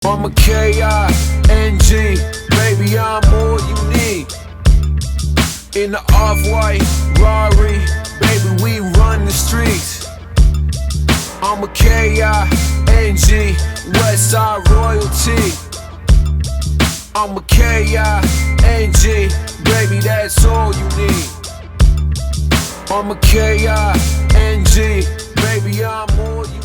I'm a K-I-N-G, baby, I'm all you need. In the off-white Rari, baby, we run the streets. I'm a K-I-N-G, Westside royalty. I'm a K-I-N-G, baby, that's all you need. I'm a K-I-N-G, baby, I'm all you need.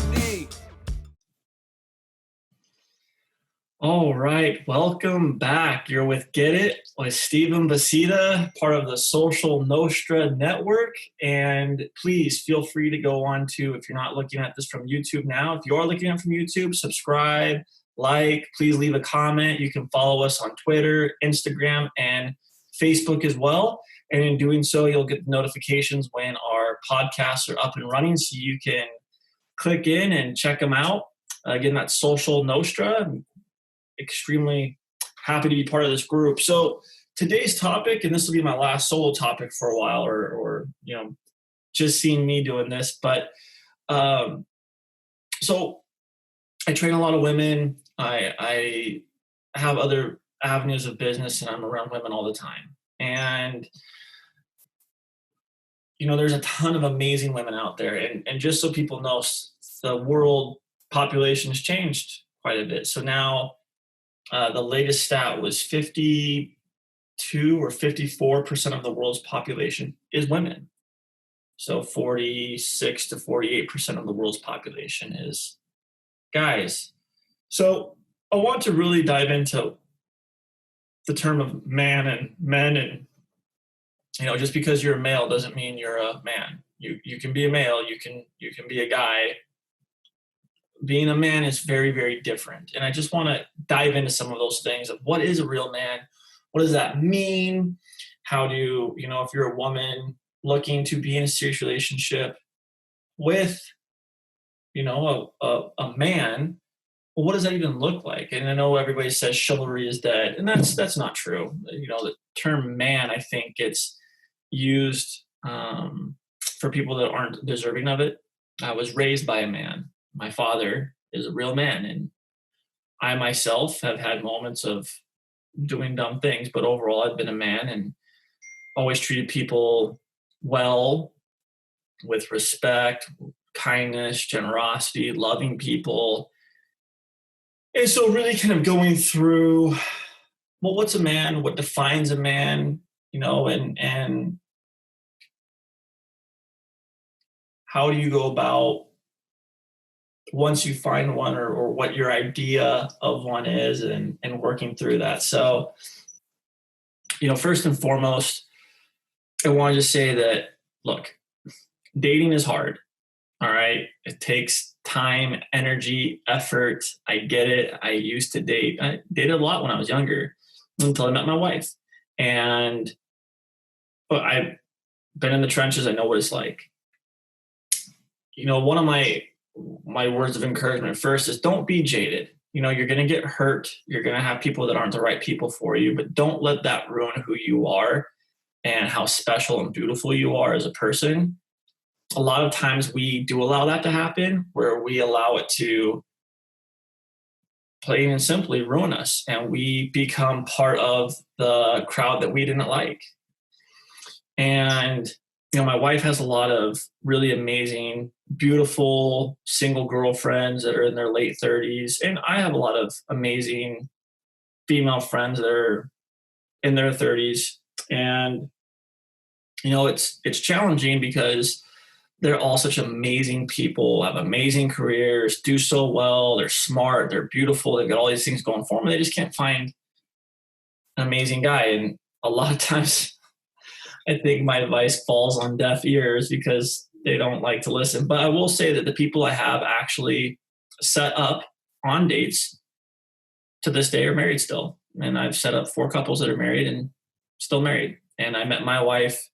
All right, welcome back. You're with Get It with Stephen Beseda, part of the Social Nostra network. And please feel free to go on to, if you're not looking at this from YouTube now, if you are looking at it from YouTube, subscribe, like, please leave a comment. You can follow us on Twitter, Instagram, and Facebook as well. And in doing so, you'll get notifications when our podcasts are up and running, so you can click in and check them out. Again, that's Social Nostra. Extremely happy to be part of this group. So today's topic, and this will be my last solo topic for a while, or just seeing me doing this. But so I train a lot of women. I have other avenues of business, and I'm around women all the time. And there's a ton of amazing women out there. And just so people know, the world population has changed quite a bit. So now the latest stat was 52 or 54% of the world's population is women. So 46 to 48% of the world's population is guys. So I want to really dive into the term of man and men, and just because you're a male doesn't mean you're a man. You can be a male, you can be a guy. Being a man is very, very different. And I just want to dive into some of those things of what is a real man? What does that mean? How do, if you're a woman looking to be in a serious relationship with, a man, well, what does that even look like? And I know everybody says chivalry is dead, and that's not true. The term man, I think it's used for people that aren't deserving of it. I was raised by a man. My father is a real man, and I myself have had moments of doing dumb things, but overall I've been a man and always treated people well, with respect, kindness, generosity, loving people. And so really kind of going through, well, what's a man? What defines a man? And how do you go about once you find one, or what your idea of one is, and working through that. So, first and foremost, I wanted to say that, look, dating is hard. All right. It takes time, energy, effort. I get it. I used to date. I dated a lot when I was younger until I met my wife. But I've been in the trenches. I know what it's like. One of my words of encouragement first is don't be jaded. You're going to get hurt. You're going to have people that aren't the right people for you, but don't let that ruin who you are and how special and beautiful you are as a person. A lot of times we do allow that to happen, where we allow it to plain and simply ruin us, and we become part of the crowd that we didn't like. And my wife has a lot of really amazing, beautiful single girlfriends that are in their late 30s. And I have a lot of amazing female friends that are in their 30s. And, it's challenging because they're all such amazing people, have amazing careers, do so well. They're smart, they're beautiful. They've got all these things going for them. They just can't find an amazing guy. And a lot of times, I think my advice falls on deaf ears because they don't like to listen. But I will say that the people I have actually set up on dates to this day are married still. And I've set up 4 couples that are married and still married. And I met my wife,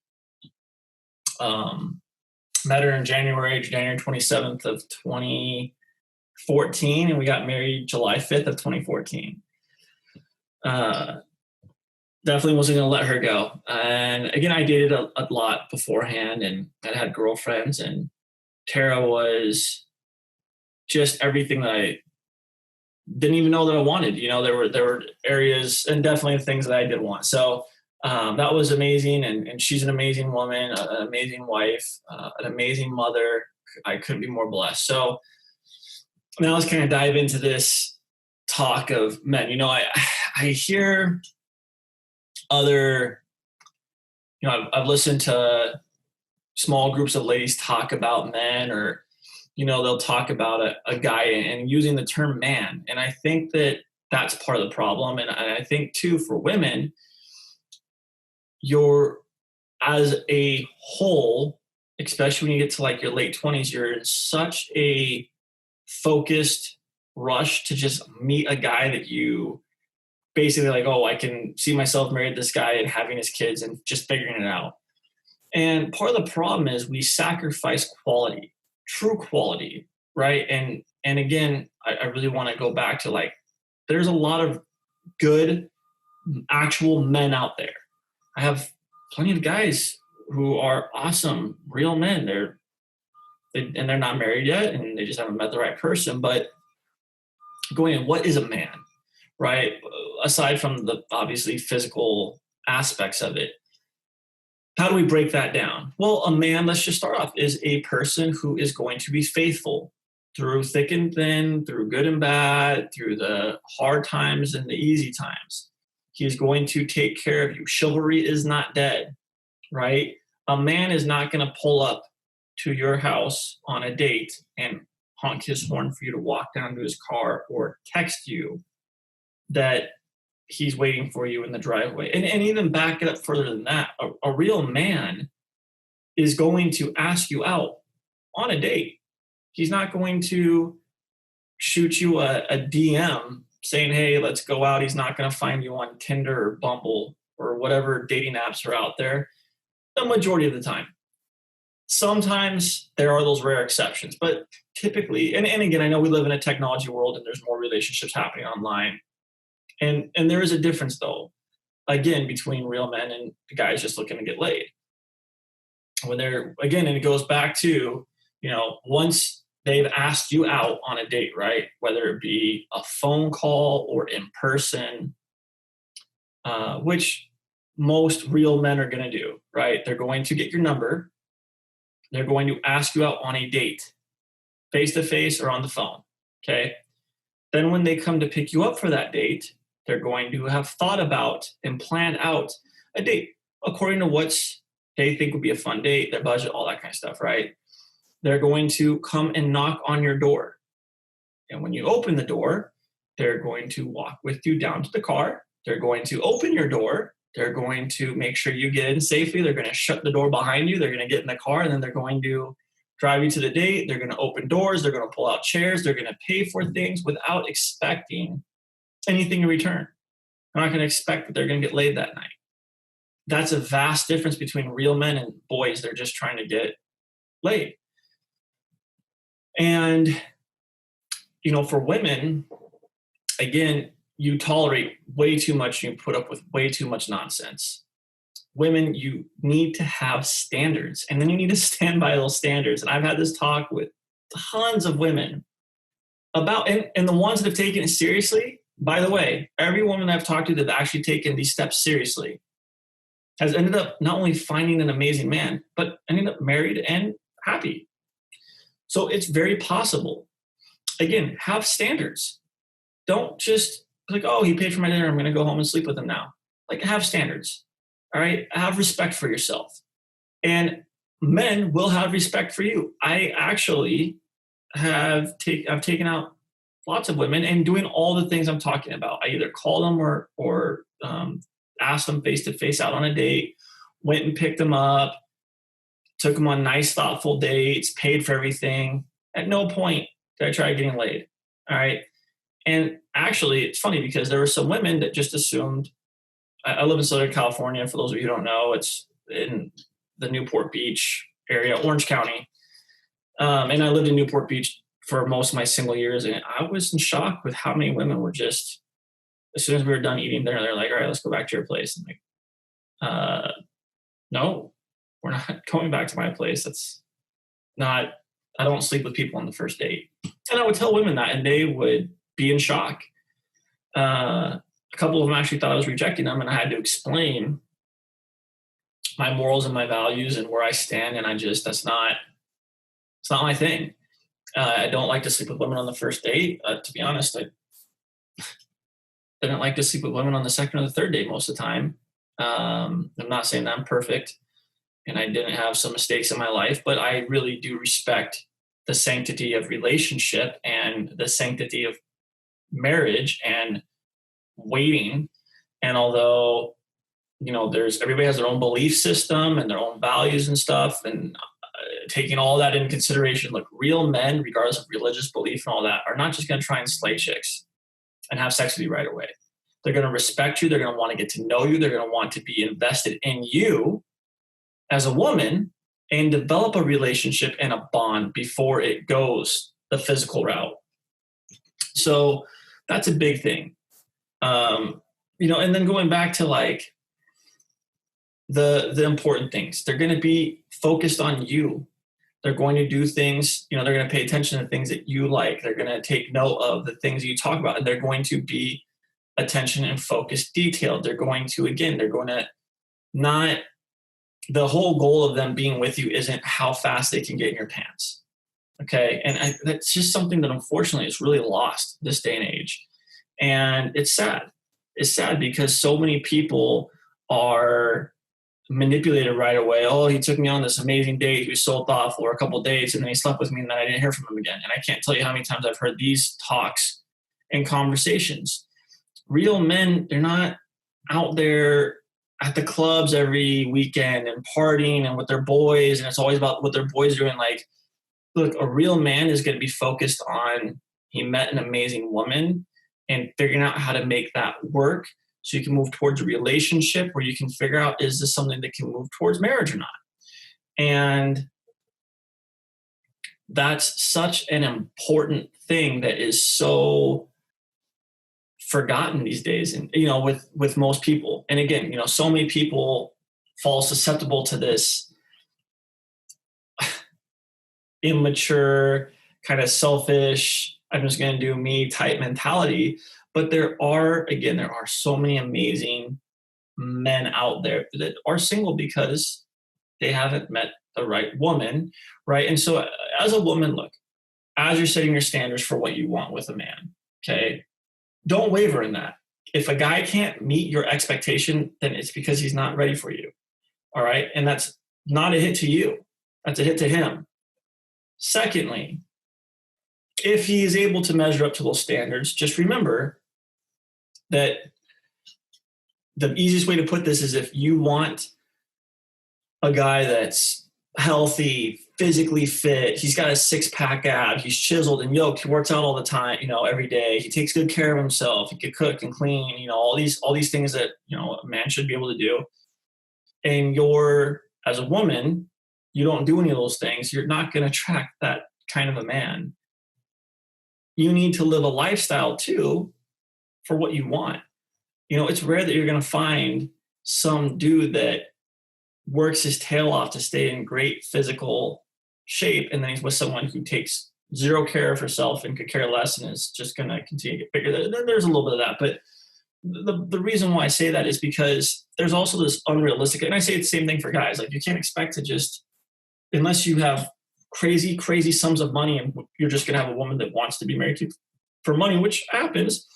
met her in January 27th of 2014. And we got married July 5th of 2014. Definitely wasn't going to let her go. And again, I dated a lot beforehand, and I had girlfriends, and Tara was just everything that didn't even know that I wanted. There were areas and definitely things that I did want. So that was amazing. And she's an amazing woman, an amazing wife, an amazing mother. I couldn't be more blessed. So now let's kind of dive into this talk of men. I hear other, I've listened to small groups of ladies talk about men, or, they'll talk about a guy and using the term man. And I think that that's part of the problem. And I think too, for women, you're, as a whole, especially when you get to like your late 20s, you're in such a focused rush to just meet a guy that you basically like, oh, I can see myself married to this guy and having his kids and just figuring it out. And part of the problem is we sacrifice quality, true quality, right? And again, I really want to go back to like, there's a lot of good actual men out there. I have plenty of guys who are awesome, real men. They're not married yet, and they just haven't met the right person. But going in, what is a man, right? Aside from the obviously physical aspects of it, how do we break that down? Well, a man, let's just start off, is a person who is going to be faithful through thick and thin, through good and bad, through the hard times and the easy times. He is going to take care of you. Chivalry is not dead, right? A man is not going to pull up to your house on a date and honk his horn for you to walk down to his car, or text you that he's waiting for you in the driveway. And even back it up further than that, a real man is going to ask you out on a date. He's not going to shoot you a DM saying, hey, let's go out. He's not going to find you on Tinder or Bumble or whatever dating apps are out there the majority of the time. Sometimes there are those rare exceptions, but typically, and again, I know we live in a technology world and there's more relationships happening online. And there is a difference, though, again, between real men and the guys just looking to get laid. When they're, again, and it goes back to, once they've asked you out on a date, right? Whether it be a phone call or in person, which most real men are going to do, right? They're going to get your number. They're going to ask you out on a date, face-to-face or on the phone, okay? Then when they come to pick you up for that date, they're going to have thought about and planned out a date according to what they think would be a fun date, their budget, all that kind of stuff, right? They're going to come and knock on your door. And when you open the door, they're going to walk with you down to the car. They're going to open your door. They're going to make sure you get in safely. They're going to shut the door behind you. They're going to get in the car, and then they're going to drive you to the date. They're going to open doors. They're going to pull out chairs. They're going to pay for things without expecting anything in return. They're not going to expect that they're going to get laid that night. That's a vast difference between real men and boys. They're just trying to get laid. And, for women, again, you tolerate way too much. You put up with way too much nonsense. Women, you need to have standards, and then you need to stand by those standards. And I've had this talk with tons of women about, and the ones that have taken it seriously, by the way, every woman I've talked to that have actually taken these steps seriously has ended up not only finding an amazing man, but ended up married and happy. So it's very possible. Again, have standards. Don't just like, oh, he paid for my dinner, I'm going to go home and sleep with him now. Like, have standards. All right? Have respect for yourself. And men will have respect for you. I actually I've taken out lots of women and doing all the things I'm talking about. I either called them or asked them face to face out on a date, went and picked them up, took them on nice, thoughtful dates, paid for everything. At no point did I try getting laid. All right. And actually, it's funny because there were some women that just assumed. I live in Southern California. For those of you who don't know, it's in the Newport Beach area, Orange County. And I lived in Newport Beach for most of my single years. And I was in shock with how many women were just, as soon as we were done eating dinner, they're like, all right, let's go back to your place. I'm like, no, we're not going back to my place. That's not, I don't sleep with people on the first date. And I would tell women that, and they would be in shock. A couple of them actually thought I was rejecting them, and I had to explain my morals and my values and where I stand. And it's not my thing. I don't like to sleep with women on the first date. To be honest, I didn't like to sleep with women on the second or the third date most of the time. I'm not saying that I'm perfect and I didn't have some mistakes in my life, but I really do respect the sanctity of relationship and the sanctity of marriage and waiting. And although, everybody has their own belief system and their own values and stuff, and taking all that into consideration, look, real men, regardless of religious belief and all that, are not just going to try and slay chicks and have sex with you right away. They're going to respect you. They're going to want to get to know you. They're going to want to be invested in you as a woman and develop a relationship and a bond before it goes the physical route. So that's a big thing. And then going back to like the important things, they're going to be focused on you. They're going to do things, they're going to pay attention to things that you like. They're going to take note of the things that you talk about, and they're going to be attention and focused, detailed. They're going to not, the whole goal of them being with you isn't how fast they can get in your pants. Okay. And that's just something that unfortunately is really lost this day and age. And it's sad. It's sad because so many people are manipulated right away. Oh, he took me on this amazing date. He was so thoughtful, or a couple of dates, and then he slept with me, and then I didn't hear from him again. And I can't tell you how many times I've heard these talks and conversations. Real men, they're not out there at the clubs every weekend and partying and with their boys, and it's always about what their boys are doing. Like, look, a real man is going to be focused on, he met an amazing woman and figuring out how to make that work so you can move towards a relationship where you can figure out, is this something that can move towards marriage or not? And that's such an important thing that is so forgotten these days, and with most people. And again, so many people fall susceptible to this immature, kind of selfish, I'm just going to do me type mentality. But there are so many amazing men out there that are single because they haven't met the right woman, right? And so as a woman, look, as you're setting your standards for what you want with a man, okay, don't waver in that. If a guy can't meet your expectation, then it's because he's not ready for you, all right? And that's not a hit to you. That's a hit to him. Secondly, if he is able to measure up to those standards, just remember that the easiest way to put this is, if you want a guy that's healthy, physically fit, he's got a six-pack ab, he's chiseled and yoked, he works out all the time, every day, he takes good care of himself, he can cook and clean, all these things that, a man should be able to do. And as a woman, you don't do any of those things, you're not going to attract that kind of a man. You need to live a lifestyle too for what you want. It's rare that you're going to find some dude that works his tail off to stay in great physical shape, and then he's with someone who takes zero care of herself and could care less and is just going to continue to get bigger. There's a little bit of that, but the reason why I say that is because there's also this unrealistic, and I say the same thing for guys, like you can't expect to just, unless you have crazy sums of money and you're just going to have a woman that wants to be married to for money, which happens.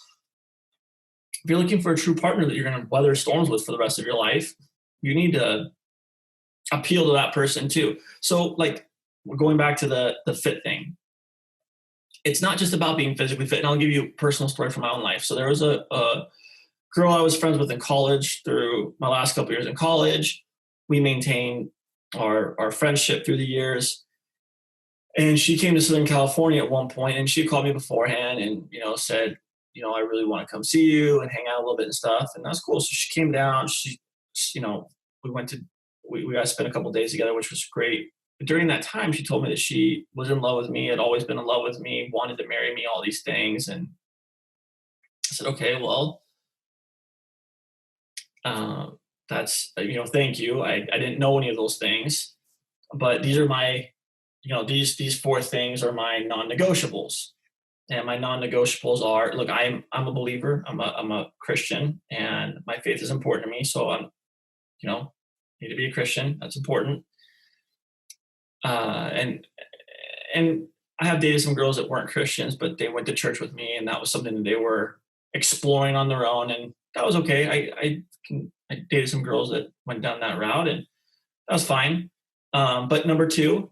If you're looking for a true partner that you're going to weather storms with for the rest of your life, you need to appeal to that person too. So like, we're going back to the fit thing. It's not just about being physically fit. And I'll give you a personal story from my own life. So there was a girl I was friends with in college through my last couple of years in college. We maintained our friendship through the years. And she came to Southern California at one point, and she called me beforehand and, said, I really want to come see you and hang out a little bit and stuff. And that's cool. So she came down, we got to spend a couple of days together, which was great. But during that time, she told me that she was in love with me, had always been in love with me, wanted to marry me, all these things. And I said, okay, well, that's, thank you. I didn't know any of those things, but these are my, these four things are my non-negotiables. And my non-negotiables are, look, I'm a believer. I'm a Christian, and my faith is important to me. So I'm, you know, need to be a Christian. That's important. And I have dated some girls that weren't Christians, but they went to church with me, and that was something that they were exploring on their own, and that was okay. I dated some girls that went down that route, and that was fine. But number two,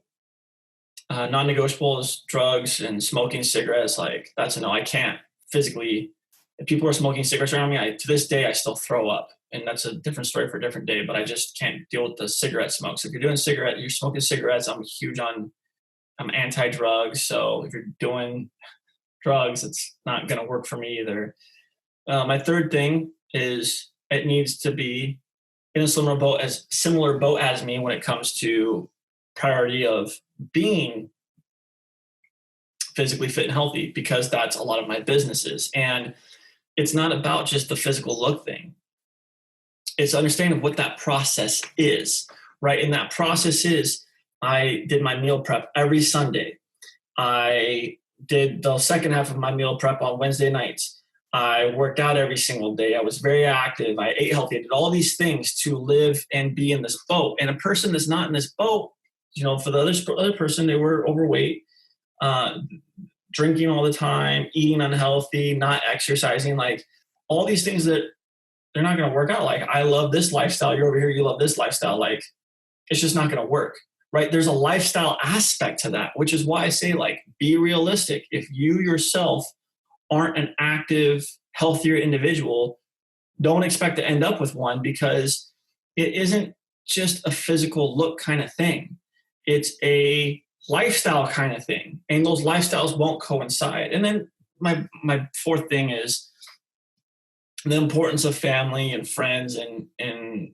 non-negotiable is drugs and smoking cigarettes. Like, that's a no. I can't physically. If people are smoking cigarettes around me, to this day I still throw up, and that's a different story for a different day. But I just can't deal with the cigarette smoke. So if you're smoking cigarettes, I'm anti-drugs. So if you're doing drugs, it's not going to work for me either. My third thing is it needs to be in a similar boat as me when it comes to priority of being physically fit and healthy, because that's a lot of my businesses. And it's not about just the physical look thing. It's understanding what that process is, right? And that process is, I did my meal prep every Sunday. I did the second half of my meal prep on Wednesday nights. I worked out every single day. I was very active. I ate healthy. I did all these things to live and be in this boat. And a person that's not in this boat, for the other person, they were overweight, drinking all the time, eating unhealthy, not exercising, like all these things that they're not going to work out. Like, I love this lifestyle. You're over here. You love this lifestyle. Like, it's just not going to work, right? There's a lifestyle aspect to that, which is why I say, like, be realistic. If you yourself aren't an active, healthier individual, don't expect to end up with one, because it isn't just a physical look kind of thing. It's a lifestyle kind of thing, and those lifestyles won't coincide. And then my fourth thing is the importance of family and friends and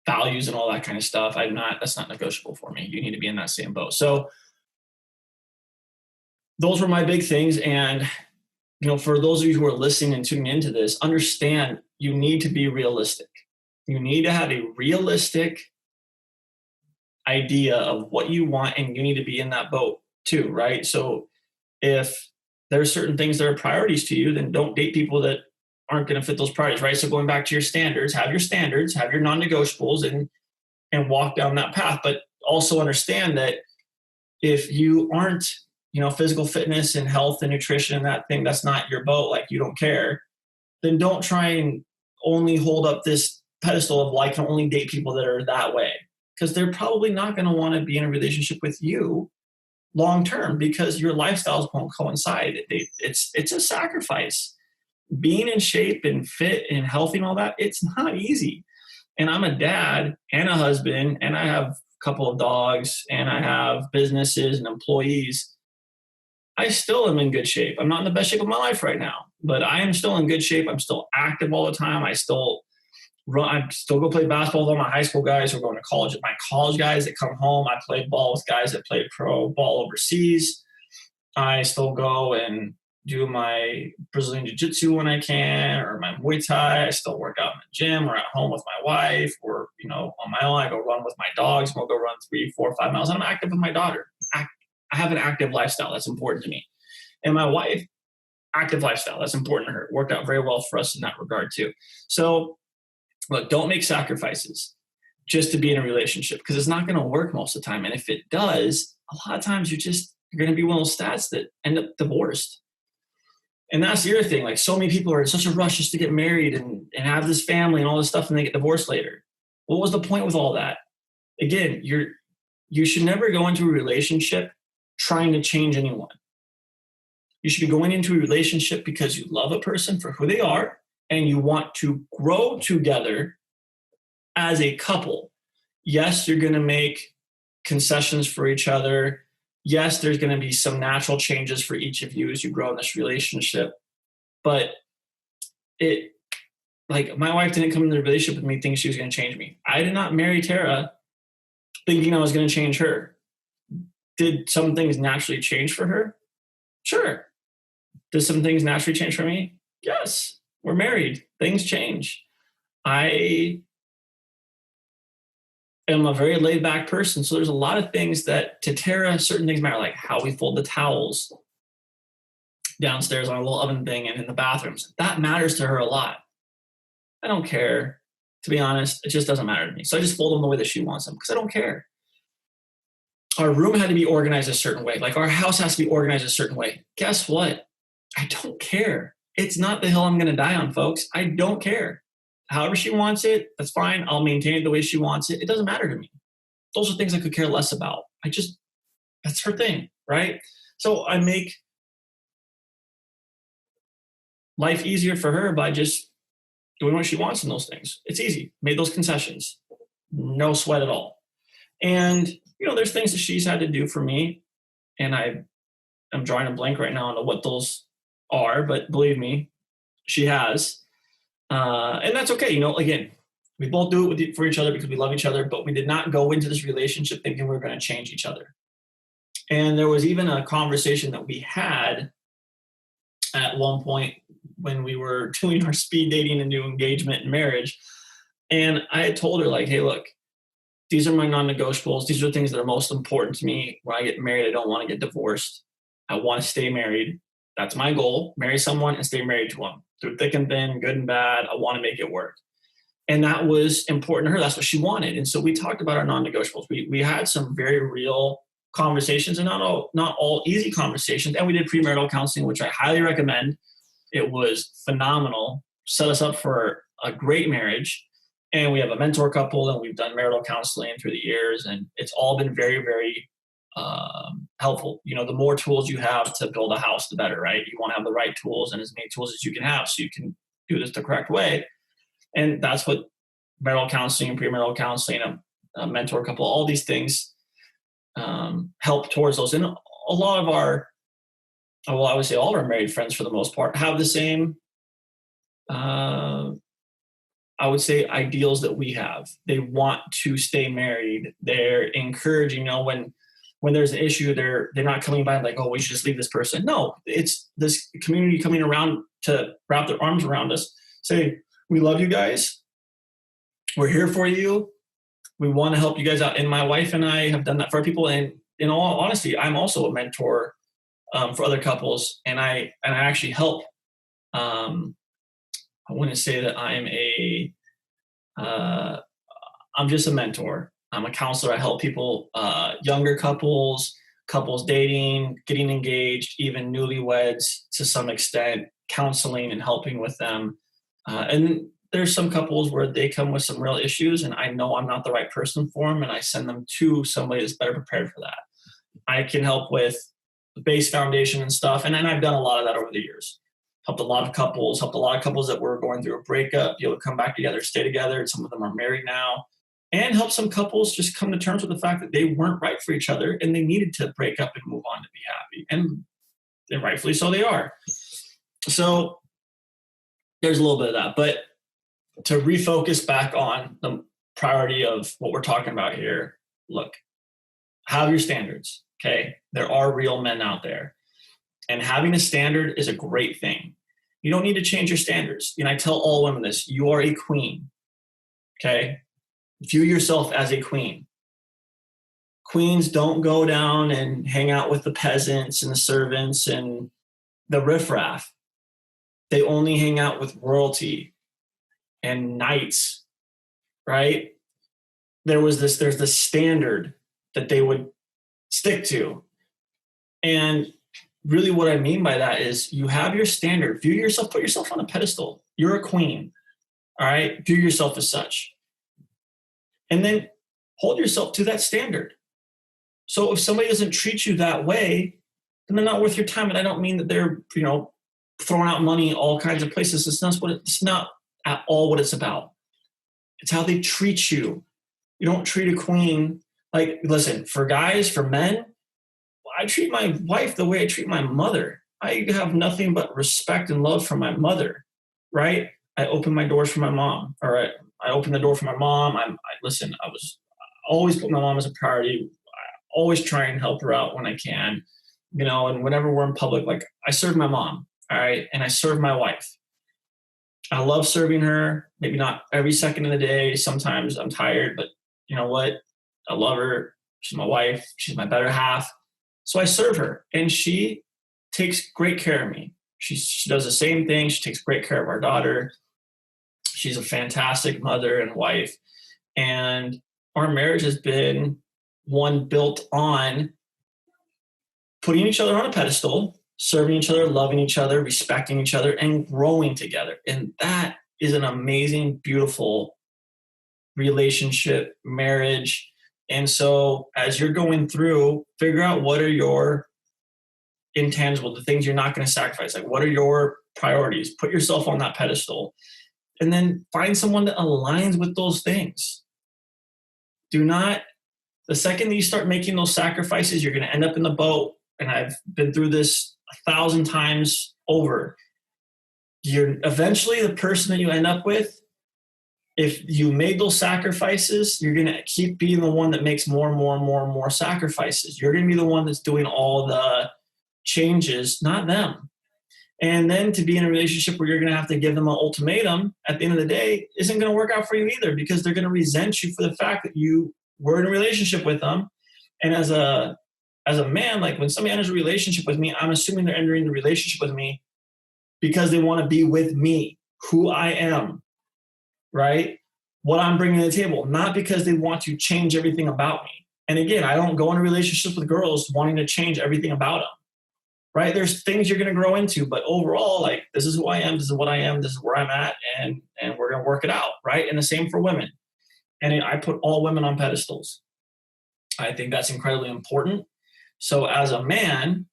values and all that kind of stuff. That's not negotiable for me. You need to be in that same boat. So those were my big things. And, for those of you who are listening and tuning into this, understand you need to be realistic. You need to have a realistic idea of what you want, and you need to be in that boat too, right? So if there's certain things that are priorities to you, then don't date people that aren't going to fit those priorities, right? So going back to your standards, have your non-negotiables, and walk down that path. But also understand that if you aren't, physical fitness and health and nutrition and that thing, that's not your boat, like you don't care, then don't try and only hold up this pedestal of, well, I can only date people that are that way, because they're probably not going to want to be in a relationship with you long term, because your lifestyles won't coincide. It's a sacrifice. Being in shape and fit and healthy and all that, it's not easy. And I'm a dad and a husband, and I have a couple of dogs, and I have businesses and employees. I still am in good shape. I'm not in the best shape of my life right now, but I am still in good shape. I'm still active all the time. I still go play basketball with all my high school guys who are going to college. My college guys that come home, I play ball with guys that play pro ball overseas. I still go and do my Brazilian Jiu-Jitsu when I can, or my Muay Thai. I still work out in the gym or at home with my wife, or, on my own. I go run with my dogs. We'll go run 3, 4, 5 miles. And I'm active with my daughter. I have an active lifestyle. That's important to me. And my wife, active lifestyle. That's important to her. It worked out very well for us in that regard too. So look, don't make sacrifices just to be in a relationship, because it's not going to work most of the time. And if it does, a lot of times you're going to be one of those stats that end up divorced. And that's the other thing. Like, so many people are in such a rush just to get married and have this family and all this stuff, and they get divorced later. What was the point with all that? Again, you should never go into a relationship trying to change anyone. You should be going into a relationship because you love a person for who they are, and you want to grow together as a couple. Yes, you're going to make concessions for each other. Yes, there's going to be some natural changes for each of you as you grow in this relationship. But my wife didn't come into the relationship with me thinking she was going to change me. I did not marry Tara thinking I was going to change her. Did some things naturally change for her? Sure. Did some things naturally change for me? Yes. We're married. Things change. I am a very laid back person. So there's a lot of things that to Tara, certain things matter, like how we fold the towels, downstairs on a little oven thing and in the bathrooms. That matters to her a lot. I don't care. To be honest, it just doesn't matter to me. So I just fold them the way that she wants them because I don't care. Our room had to be organized a certain way. Like our house has to be organized a certain way. Guess what? I don't care. It's not the hill I'm going to die on, folks. I don't care. However she wants it, that's fine. I'll maintain it the way she wants it. It doesn't matter to me. Those are things I could care less about. That's her thing, right? So I make life easier for her by just doing what she wants in those things. It's easy. Made those concessions. No sweat at all. And, there's things that she's had to do for me. And I'm drawing a blank right now on what those are, but believe me, she has. And that's okay. Again, we both do it for each other because we love each other, but we did not go into this relationship thinking we were going to change each other. And there was even a conversation that we had at one point when we were doing our speed dating and new engagement and marriage. And I had told her, like, hey, look, these are my non-negotiables. These are the things that are most important to me. When I get married, I don't want to get divorced. I want to stay married. That's my goal. Marry someone and stay married to them. Through thick and thin, good and bad, I want to make it work. And that was important to her. That's what she wanted. And so we talked about our non-negotiables. We had some very real conversations, and not all easy conversations. And we did premarital counseling, which I highly recommend. It was phenomenal. Set us up for a great marriage. And we have a mentor couple, and we've done marital counseling through the years. And it's all been very, very helpful. The more tools you have to build a house, the better, right? You want to have the right tools and as many tools as you can have so you can do this the correct way. And that's what marital counseling, premarital counseling, a mentor couple, all these things help towards those. And a lot of I would say all of our married friends for the most part have the same, I would say, ideals that we have. They want to stay married. They're encouraging, when there's an issue, they're not coming by like, oh, we should just leave this person. No, it's this community coming around to wrap their arms around us, say, we love you guys. We're here for you. We want to help you guys out. And my wife and I have done that for people. And in all honesty, I'm also a mentor for other couples. And I actually help. I wouldn't say that I'm just a mentor. I'm a counselor. I help people, younger couples dating, getting engaged, even newlyweds to some extent, counseling and helping with them. And there's some couples where they come with some real issues and I know I'm not the right person for them, and I send them to somebody that's better prepared for that. I can help with the base foundation and stuff. And then I've done a lot of that over the years. Helped a lot of couples that were going through a breakup, be able to come back together, stay together. Some of them are married now. And help some couples just come to terms with the fact that they weren't right for each other and they needed to break up and move on to be happy. And rightfully so they are. So there's a little bit of that. But to refocus back on the priority of what we're talking about here, look, have your standards, okay? There are real men out there. And having a standard is a great thing. You don't need to change your standards. I tell all women this, you are a queen, okay? View yourself as a queen. Queens don't go down and hang out with the peasants and the servants and the riffraff. They only hang out with royalty and knights, right? There's this standard that they would stick to. And really what I mean by that is you have your standard. View yourself, put yourself on a pedestal. You're a queen, all right? View yourself as such. And then hold yourself to that standard. So if somebody doesn't treat you that way, then they're not worth your time. And I don't mean that they're, throwing out money all kinds of places. It's not at all what it's about. It's how they treat you. You don't treat a queen like, listen, for guys, for men, I treat my wife the way I treat my mother. I have nothing but respect and love for my mother, right? I open my doors for my mom, all right? I open the door for my mom. I always put my mom as a priority. I always try and help her out when I can, and whenever we're in public, like I serve my mom, all right? And I serve my wife. I love serving her, maybe not every second of the day. Sometimes I'm tired, but you know what? I love her. She's my wife. She's my better half. So I serve her, and she takes great care of me. She does the same thing. She takes great care of our daughter. She's a fantastic mother and wife. And our marriage has been one built on putting each other on a pedestal, serving each other, loving each other, respecting each other, and growing together. And that is an amazing, beautiful relationship, marriage. And so as you're going through, figure out what are your intangible, the things you're not going to sacrifice. Like, what are your priorities? Put yourself on that pedestal. And then find someone that aligns with those things. The second that you start making those sacrifices, you're going to end up in the boat. And I've been through this 1,000 times over. You're eventually the person that you end up with. If you made those sacrifices, you're going to keep being the one that makes more and more and more and more sacrifices. You're going to be the one that's doing all the changes, not them. And then to be in a relationship where you're going to have to give them an ultimatum at the end of the day isn't going to work out for you either, because they're going to resent you for the fact that you were in a relationship with them. And as a man, like when somebody enters a relationship with me, I'm assuming they're entering the relationship with me because they want to be with me, who I am, right? What I'm bringing to the table, not because they want to change everything about me. And again, I don't go into relationships with girls wanting to change everything about them. Right? There's things you're going to grow into, but overall, like, this is who I am, this is what I am, this is where I'm at, and we're going to work it out, right? And the same for women. And I put all women on pedestals. I think that's incredibly important. So as a man,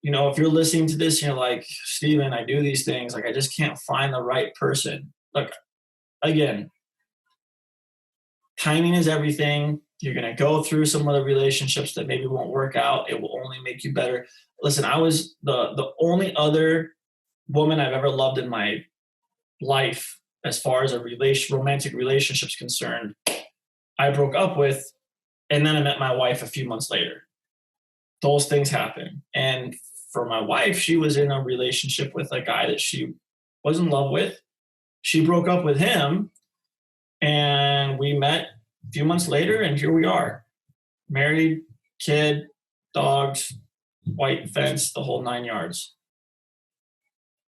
if you're listening to this, and you're like, Steven, I do these things, like, I just can't find the right person. Look, again, timing is everything. You're going to go through some other relationships that maybe won't work out. It will only make you better. Listen, I was the only other woman I've ever loved in my life, as far as a romantic relationship is concerned, I broke up with, and then I met my wife a few months later. Those things happen. And for my wife, she was in a relationship with a guy that she was in love with. She broke up with him, and we met a few months later, and here we are. Married, kid, dogs, white fence, the whole 9 yards.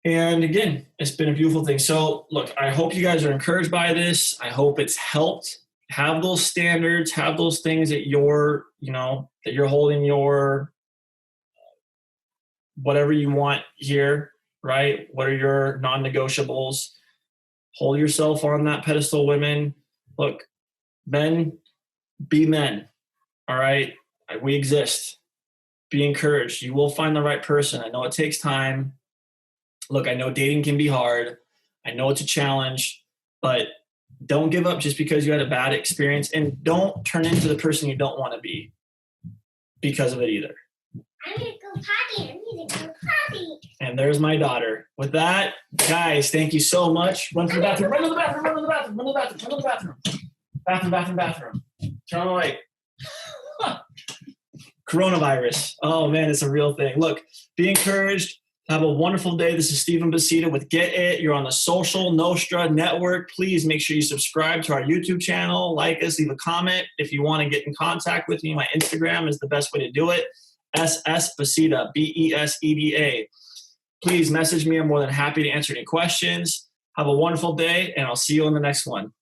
And again, it's been a beautiful thing. So look, I hope you guys are encouraged by this. I hope it's helped. Have those standards, have those things that you're holding your whatever you want here, right? What are your non-negotiables? Hold yourself on that pedestal, women. Look, men, be men, all right? We exist. Be encouraged. You will find the right person. I know it takes time. Look, I know dating can be hard. I know it's a challenge, but don't give up just because you had a bad experience, and don't turn into the person you don't want to be because of it either. I need to go potty. And there's my daughter. With that, guys, thank you so much. Run to the bathroom. Run to the bathroom. Run to the bathroom. Run to the bathroom. Run to the bathroom. Bathroom. Turn on the light. Coronavirus. Oh, man, it's a real thing. Look, be encouraged. Have a wonderful day. This is Steven Beseda with Get It. You're on the social Nostra network. Please make sure you subscribe to our YouTube channel. Like us. Leave a comment. If you want to get in contact with me, my Instagram is the best way to do it. SS Beseda, Beseda. Please message me. I'm more than happy to answer any questions. Have a wonderful day, and I'll see you on the next one.